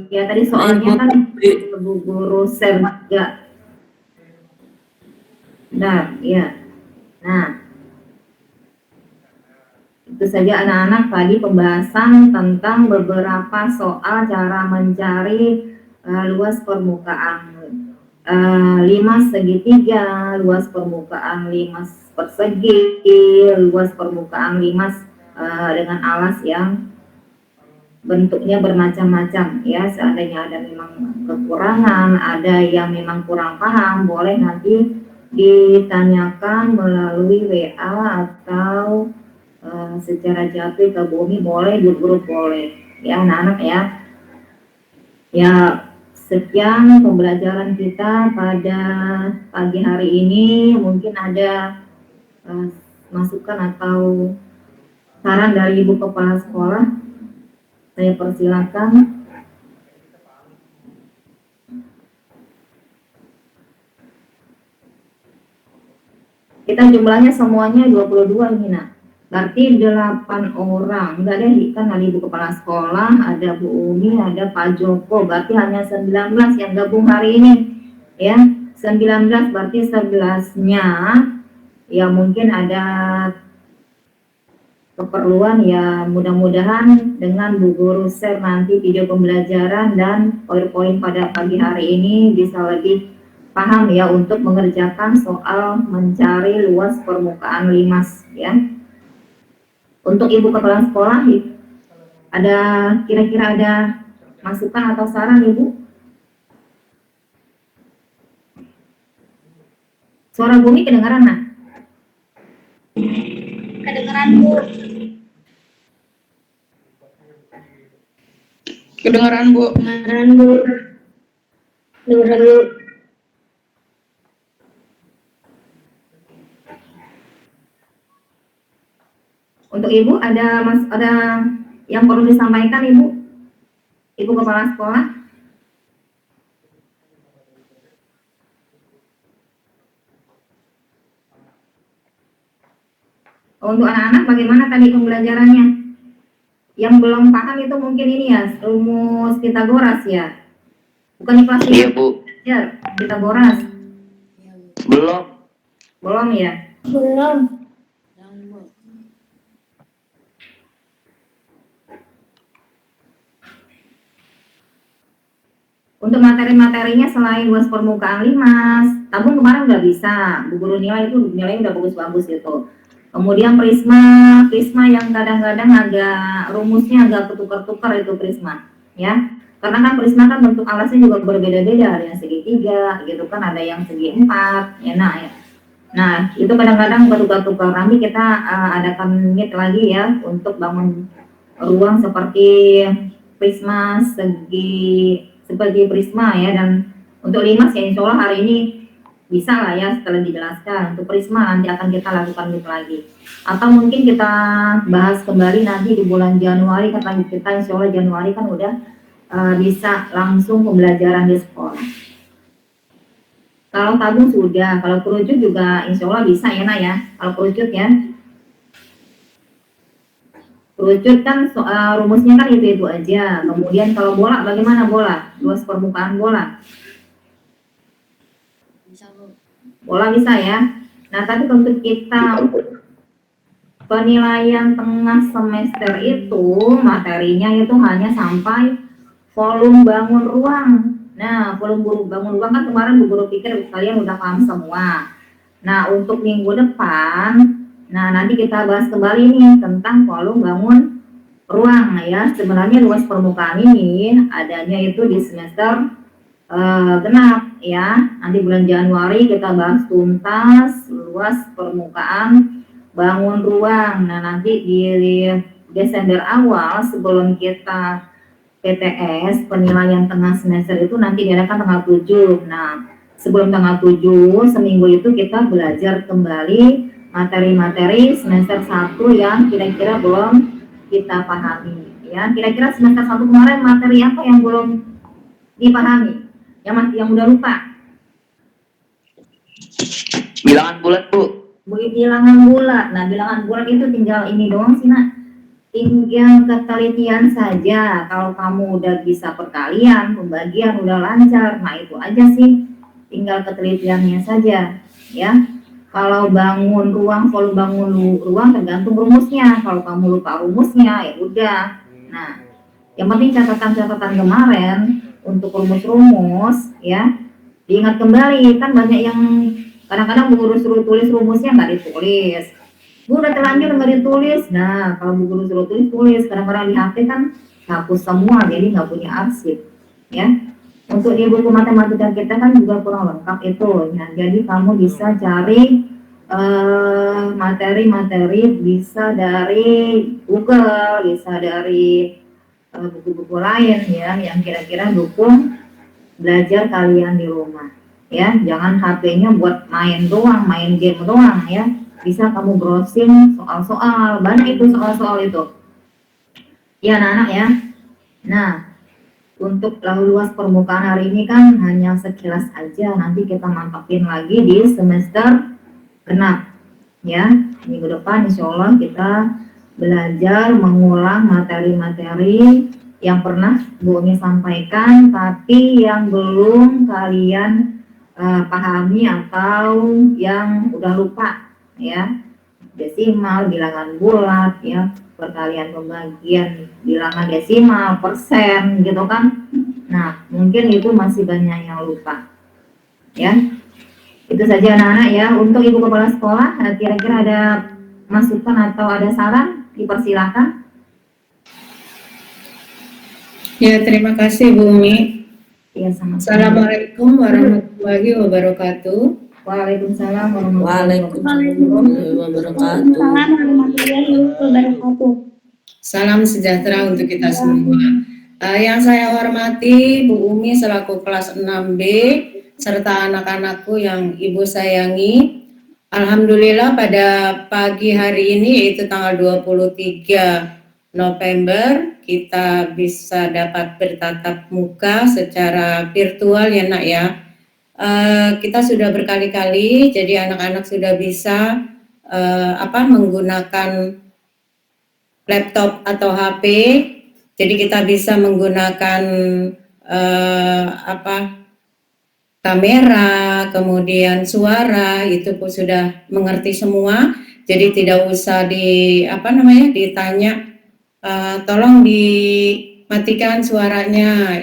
Ya tadi soalnya kan Bu Guru share juga. Nah, ya. Nah, itu saja anak-anak tadi pembahasan tentang beberapa soal cara mencari luas permukaan 5 segitiga, luas permukaan 5 persegi, luas permukaan 5 dengan alas yang bentuknya bermacam-macam ya. Seandainya ada memang kekurangan, ada yang memang kurang paham, boleh nanti ditanyakan melalui WA atau secara japri ke Bumi, boleh, di grup boleh ya anak-anak ya. Ya, sekian pembelajaran kita pada pagi hari ini. Mungkin ada masukan atau saran dari Ibu Kepala Sekolah, saya persilakan. Kita jumlahnya semuanya 22 ini nak. Berarti 8 orang. Enggak ada kan, ada Ibu Kepala Sekolah, ada Bu Umi, ada Pak Joko. Berarti hanya 19 yang gabung hari ini. Ya, 19 berarti 11-nya ya mungkin ada keperluan ya, mudah-mudahan dengan Bu Guru share nanti video pembelajaran dan poin-poin pada pagi hari ini bisa lebih paham ya untuk mengerjakan soal mencari luas permukaan limas ya. Untuk Ibu Kepala Sekolah, ada kira-kira ada masukan atau saran Ibu? Suara Bumi kedengaran nah? Kedengeran, Bu. Kedengaran, Bu. Kedengaran, Bu. Kedengaran, Bu. Untuk Ibu ada yang perlu disampaikan Ibu? Ibu Kepala Sekolah? Untuk anak-anak bagaimana tadi pembelajarannya? Yang belum paham itu mungkin ini ya, rumus Pitagoras ya? Bukan di kelas Iya, Bu. belajar Pitagoras? Belum. Belum ya? Belum. Untuk materi-materinya selain luas permukaan 5, tabung kemarin udah bisa, Bu Guru nilai itu nilainya udah bagus-bagus gitu. Kemudian prisma yang kadang-kadang agak rumusnya agak ketukar-tukar itu prisma, ya. Karena kan prisma kan bentuk alasnya juga berbeda-beda, ada yang segitiga, gitu kan, ada yang segi 4, ya. Nah, itu kadang-kadang bertukar-tukar. Nanti kita adakan meet lagi ya untuk bangun ruang seperti prisma sebagai prisma ya, dan untuk 5 ya insya Allah hari ini bisa lah ya setelah dijelaskan. Untuk prisma nanti akan kita lakukan lagi, atau mungkin kita bahas kembali nanti di bulan Januari, karena kita insya Allah Januari kan udah bisa langsung pembelajaran di sekolah. Kalau tabung sudah, kalau kerucut juga insya Allah bisa ya Nak ya, kalau kerucut ya. Kerucut kan rumusnya kan itu aja. Kemudian kalau bola bagaimana bola? Luas permukaan bola. Bola bisa ya. Nah, tapi untuk kita penilaian tengah semester itu materinya itu hanya sampai volume bangun ruang. Nah, volume bangun ruang kan kemarin Bu Guru pikir kalian udah paham semua. Nah, untuk minggu depan, nah nanti kita bahas kembali nih tentang volume bangun ruang ya. Sebenarnya luas permukaan ini adanya itu di semester genap ya. Nanti bulan Januari kita bahas tuntas luas permukaan bangun ruang. Nah, nanti di Desember awal sebelum kita PTS penilaian tengah semester itu nanti diadakan tanggal 7. Nah, sebelum tanggal 7 seminggu itu kita belajar kembali materi-materi semester 1 yang kira-kira belum kita pahami ya. Kira-kira semester 1 kemarin materi apa yang belum dipahami? Yang udah lupa? Bilangan bulat, Bu. Bilangan bulat. Nah, bilangan bulat itu tinggal ini doang sih, Nak. Tinggal ketelitian saja. Kalau kamu udah bisa perkalian, pembagian udah lancar, nah itu aja sih. Tinggal ketelitiannya saja, ya. Kalau bangun ruang, volume bangun ruang tergantung rumusnya. Kalau kamu lupa rumusnya, ya udah. Nah, yang penting catatan-catatan kemarin untuk rumus-rumus, ya, diingat kembali. Kan banyak yang kadang-kadang Bu Guru suruh tulis rumusnya nggak ditulis. Bu udah terlanjur nggak ditulis. Nah, kalau Bu Guru suruh tulis, kadang-kadang di HP kan hapus semua, jadi nggak punya arsip, ya. Untuk di buku matematika kita kan juga kurang lengkap itu, ya. Jadi kamu bisa cari materi-materi bisa dari Google, bisa dari buku-buku lain ya, yang kira-kira dukung belajar kalian di rumah, ya. Jangan HP-nya buat main doang, main game doang ya. Bisa kamu browsing soal-soal, banyak itu soal-soal itu ya anak-anak ya. Nah, untuk lalu luas permukaan hari ini kan hanya sekilas aja, nanti kita mantapin lagi di semester genap ya. Minggu depan insya Allah kita belajar mengulang materi-materi yang pernah Bu Umi sampaikan tapi yang belum kalian pahami atau yang udah lupa ya. Desimal, bilangan bulat ya, perkalian pembagian, bilangan desimal, persen gitu kan. Nah, mungkin itu masih banyak yang lupa ya. Itu saja anak-anak ya. Untuk Ibu Kepala Sekolah, kira-kira ada masukan atau ada saran, dipersilakan. Ya, terima kasih Bu Umi. Ya, sama-sama. Assalamualaikum warahmatullahi wabarakatuh. Waalaikumsalam warahmatullahi Salam sejahtera untuk kita semua. Yang saya hormati Bu Umi selaku kelas 6B serta anak-anakku yang Ibu sayangi. Alhamdulillah pada pagi hari ini yaitu tanggal 23 November kita bisa dapat bertatap muka secara virtual ya Nak ya. Kita sudah berkali-kali jadi anak-anak sudah bisa menggunakan laptop atau HP. Jadi kita bisa menggunakan kamera, kemudian suara itu pun sudah mengerti semua. Jadi tidak usah ditanya, tolong dimatikan suaranya,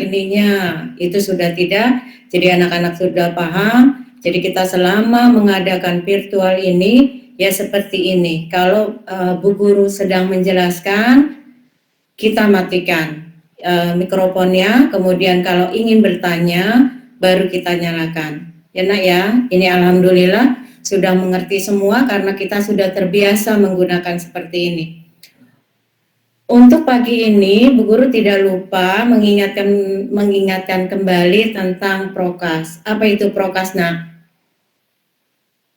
itu sudah tidak. Jadi anak-anak sudah paham. Jadi kita selama mengadakan virtual ini ya seperti ini. Kalau Bu Guru sedang menjelaskan, kita matikan mikrofonnya, kemudian kalau ingin bertanya, baru kita nyalakan. Ya Nak ya, ini alhamdulillah sudah mengerti semua karena kita sudah terbiasa menggunakan seperti ini. Untuk pagi ini, Bu Guru tidak lupa mengingatkan kembali tentang prokes. Apa itu prokes, Nak?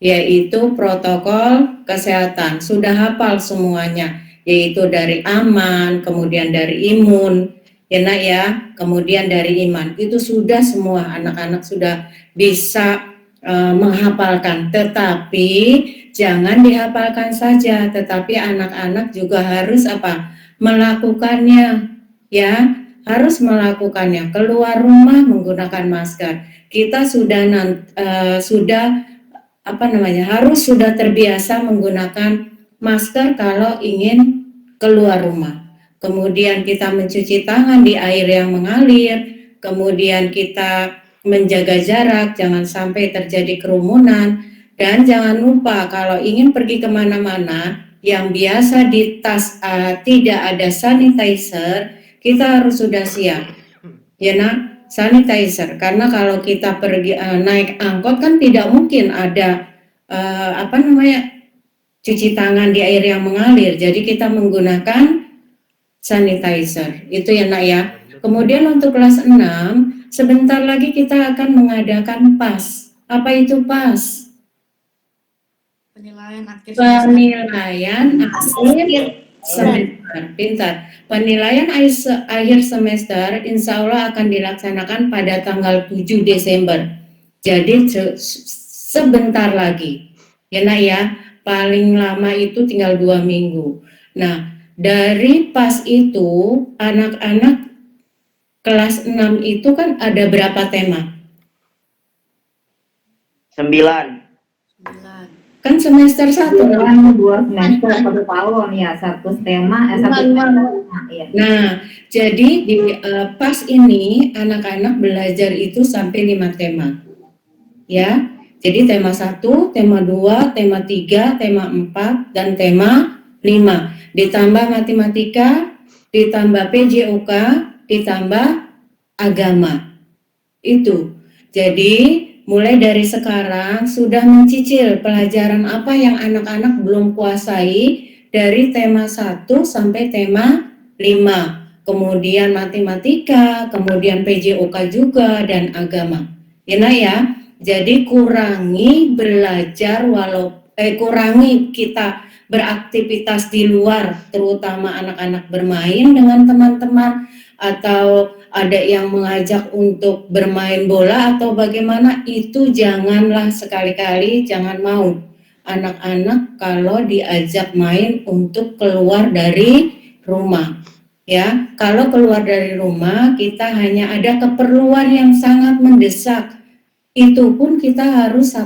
Yaitu protokol kesehatan. Sudah hafal semuanya. Yaitu dari aman, kemudian dari imun, ya Nak ya, kemudian dari iman. Itu sudah semua anak-anak sudah bisa menghafalkan. Tetapi jangan dihafalkan saja, tetapi anak-anak juga harus melakukannya, ya, harus melakukannya. Keluar rumah menggunakan masker. Kita harus sudah terbiasa menggunakan masker kalau ingin keluar rumah. Kemudian kita mencuci tangan di air yang mengalir, kemudian kita menjaga jarak, jangan sampai terjadi kerumunan, dan jangan lupa kalau ingin pergi kemana-mana, yang biasa di tas tidak ada sanitizer, kita harus sudah siap, ya Nak, sanitizer. Karena kalau kita pergi naik angkot kan tidak mungkin ada cuci tangan di air yang mengalir, jadi kita menggunakan sanitizer, itu ya Nak ya. Kemudian untuk kelas 6, sebentar lagi kita akan mengadakan PAS. Apa itu PAS? Penilaian akhir semester. Pintar. Penilaian akhir semester insya Allah akan dilaksanakan pada tanggal 7 Desember. Jadi sebentar lagi, ya Nak ya. Paling lama itu tinggal 2 minggu. Nah, dari PAS itu, anak-anak kelas 6 itu kan ada berapa tema? 9. Kan semester 1. 2 semester 1 tahun ya, satu tema, ya. Nah, jadi di PAS ini anak-anak belajar itu sampai 5 tema. Ya. Jadi tema 1, tema 2, tema 3, tema 4, dan tema 5. Ditambah matematika, ditambah PJOK, ditambah agama. Itu. Jadi mulai dari sekarang sudah mencicil pelajaran apa yang anak-anak belum kuasai dari tema 1 sampai tema 5. Kemudian matematika, kemudian PJOK juga, dan agama. Ya Nak ya. Jadi kurangi belajar kurangi kita beraktivitas di luar, terutama anak-anak bermain dengan teman-teman atau ada yang mengajak untuk bermain bola atau bagaimana, itu janganlah sekali-kali, jangan mau. Anak-anak kalau diajak main untuk keluar dari rumah. Ya, kalau keluar dari rumah kita hanya ada keperluan yang sangat mendesak. Itu pun kita harus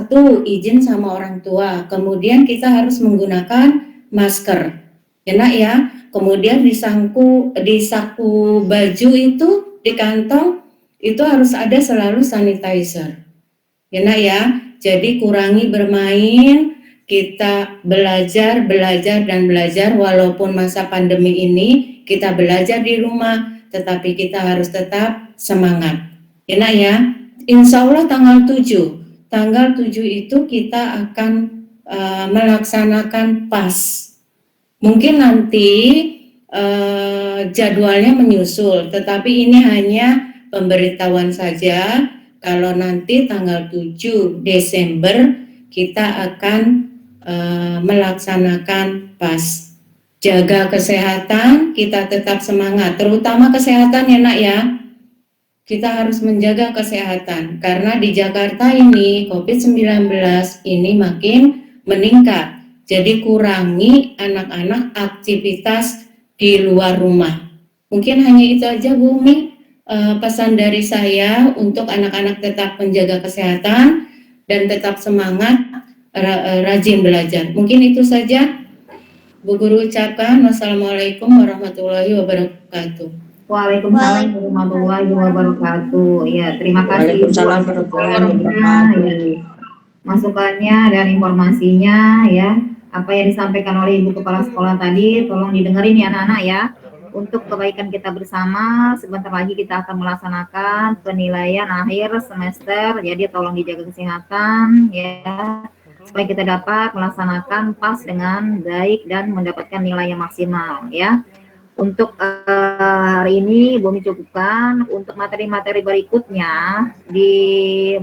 izin sama orang tua, kemudian kita harus menggunakan masker, ya Nak ya. Kemudian di saku baju itu, di kantong itu harus ada selalu sanitizer, ya Nak ya. Jadi kurangi bermain, kita belajar walaupun masa pandemi ini kita belajar di rumah, tetapi kita harus tetap semangat, ya Nak ya. Insya Allah tanggal 7 itu kita akan melaksanakan PAS. Mungkin nanti jadwalnya menyusul, tetapi ini hanya pemberitahuan saja. Kalau nanti tanggal 7 Desember kita akan melaksanakan PAS. Jaga kesehatan, kita tetap semangat, terutama kesehatan ya nak ya. Kita harus menjaga kesehatan karena di Jakarta ini COVID-19 ini makin meningkat. Jadi kurangi anak-anak aktivitas di luar rumah. Mungkin hanya itu aja Bu Umi, pesan dari saya untuk anak-anak tetap menjaga kesehatan dan tetap semangat, rajin belajar. Mungkin itu saja Bu Guru ucapkan. Wassalamualaikum warahmatullahi wabarakatuh. Waalaikumsalam warahmatullahi wabarakatuh. Ya, terima kasih Ibu Waalaikumsalam warahmatullahi wabarakatuh. masukannya dan informasinya ya. Apa yang disampaikan oleh Ibu Kepala Sekolah tadi tolong didengerin ya anak-anak ya. Untuk kebaikan kita bersama, sebentar lagi kita akan melaksanakan penilaian akhir semester. Jadi tolong dijaga kesehatan ya, supaya kita dapat melaksanakan PAS dengan baik dan mendapatkan nilai yang maksimal ya. Untuk hari ini Bumi cukupkan. Untuk materi-materi berikutnya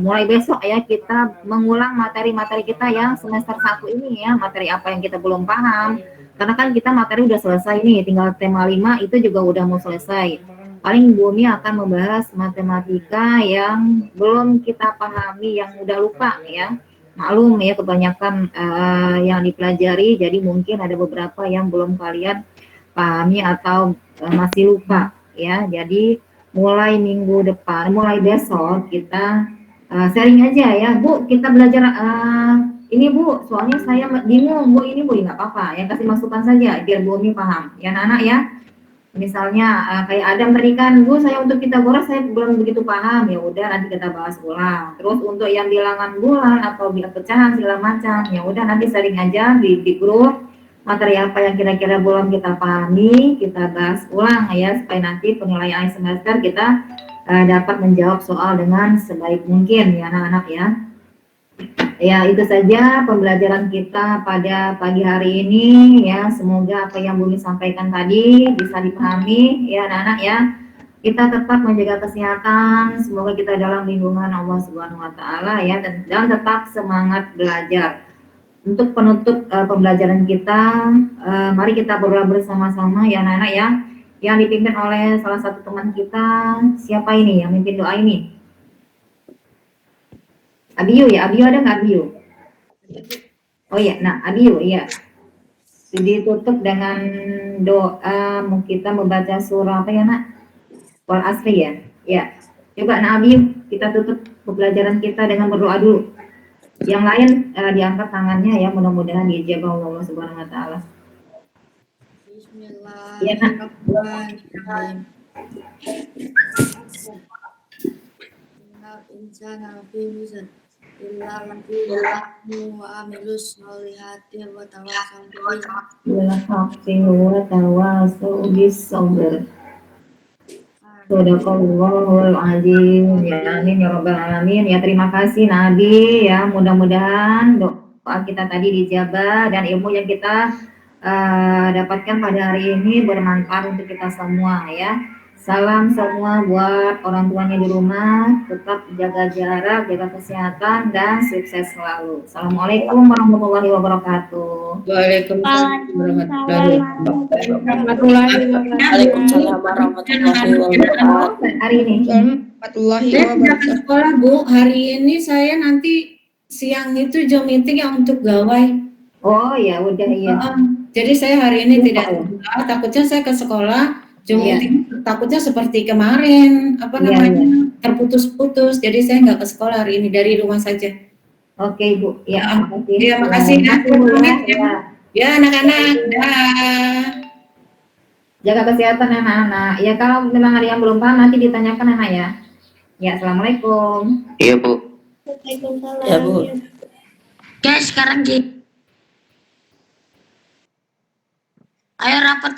mulai besok ya, kita mengulang materi-materi kita yang semester 1 ini ya, materi apa yang kita belum paham. Karena kan kita materi udah selesai nih, tinggal tema 5 itu juga udah mau selesai. Paling Bumi akan membahas matematika yang belum kita pahami, yang udah lupa ya. Maklum ya, kebanyakan yang dipelajari, jadi mungkin ada beberapa yang belum kalian pahami atau masih lupa ya. Jadi mulai minggu depan, mulai besok kita sharing aja ya Bu, kita belajar ini Bu, soalnya saya bingung Bu, ini Bu, nggak apa-apa ya, kasih masukan saja biar Bu Umi paham ya anak-anak ya. Misalnya kayak Adam berikan, Bu, saya untuk Pitagoras saya belum begitu paham, ya udah nanti kita bahas ulang. Terus untuk yang bilangan bulan atau bilangan pecahan segala macam, ya udah nanti sharing aja di grup. Materi apa yang kira-kira belum kita pahami, kita bahas ulang ya, supaya nanti penilaian akhir semester kita dapat menjawab soal dengan sebaik mungkin ya anak-anak ya. Ya, itu saja pembelajaran kita pada pagi hari ini ya. Semoga apa yang Bumi sampaikan tadi bisa dipahami ya anak-anak ya. Kita tetap menjaga kesehatan, semoga kita dalam lindungan Allah Subhanahu wa taala ya, dan tetap semangat belajar. Untuk penutup pembelajaran kita, mari kita berdoa bersama-sama ya anak-anak ya, yang dipimpin oleh salah satu teman kita. Siapa ini yang mimpin doa ini? Abiyu ya, Abiyu ada nggak Abiyu? Oh ya, nah Abiyu ya. Ditutup dengan doa, kita membaca surah apa ya nak? Wal Asri ya. Ya, coba nak Abiyu, kita tutup pembelajaran kita dengan berdoa dulu. Yang lain diangkat tangannya ya, mudah-mudahan diijabah Allah Subhanahu wa taala. Bismillahirrahmanirrahim. Innal insana lafi khusr illa alladziina amanu wa amilus sholihati wa tawassaw bil haqqi wa tawassaw bis sabr. Sadaqallahul azim. Ya amin ya rabbal alamin. Ya terima kasih Nabi ya, mudah-mudahan doa kita tadi dijabah dan ilmu yang kita dapatkan pada hari ini bermanfaat untuk kita semua ya. Salam semua buat orang tuanya di rumah, tetap jaga jarak, jaga kesehatan dan sukses selalu. Assalamualaikum warahmatullahi wabarakatuh. Waalaikumsalam warahmatullahi wabarakatuh. Waalaikumsalam warahmatullahi wabarakatuh. Hari ini Saya tidak ke sekolah Bu, hari ini saya nanti siang itu Zoom meeting yang untuk gawai. oh ya udah iya. Jadi saya hari ini tidak ke sekolah, takutnya saya ke sekolah Zoom meeting, takutnya seperti kemarin terputus-putus. Jadi saya nggak ke sekolah hari ini, dari rumah saja. Oke Bu, ya makasih. Iya, makasih ya. Ya anak-anak, dah. Jaga kesehatan anak-anak. Ya kalau memang ada yang belum paham nanti ditanyakan anak ya. Ya, assalamualaikum. Iya Bu. Ya Bu. Guys, sekarang ayo rapat.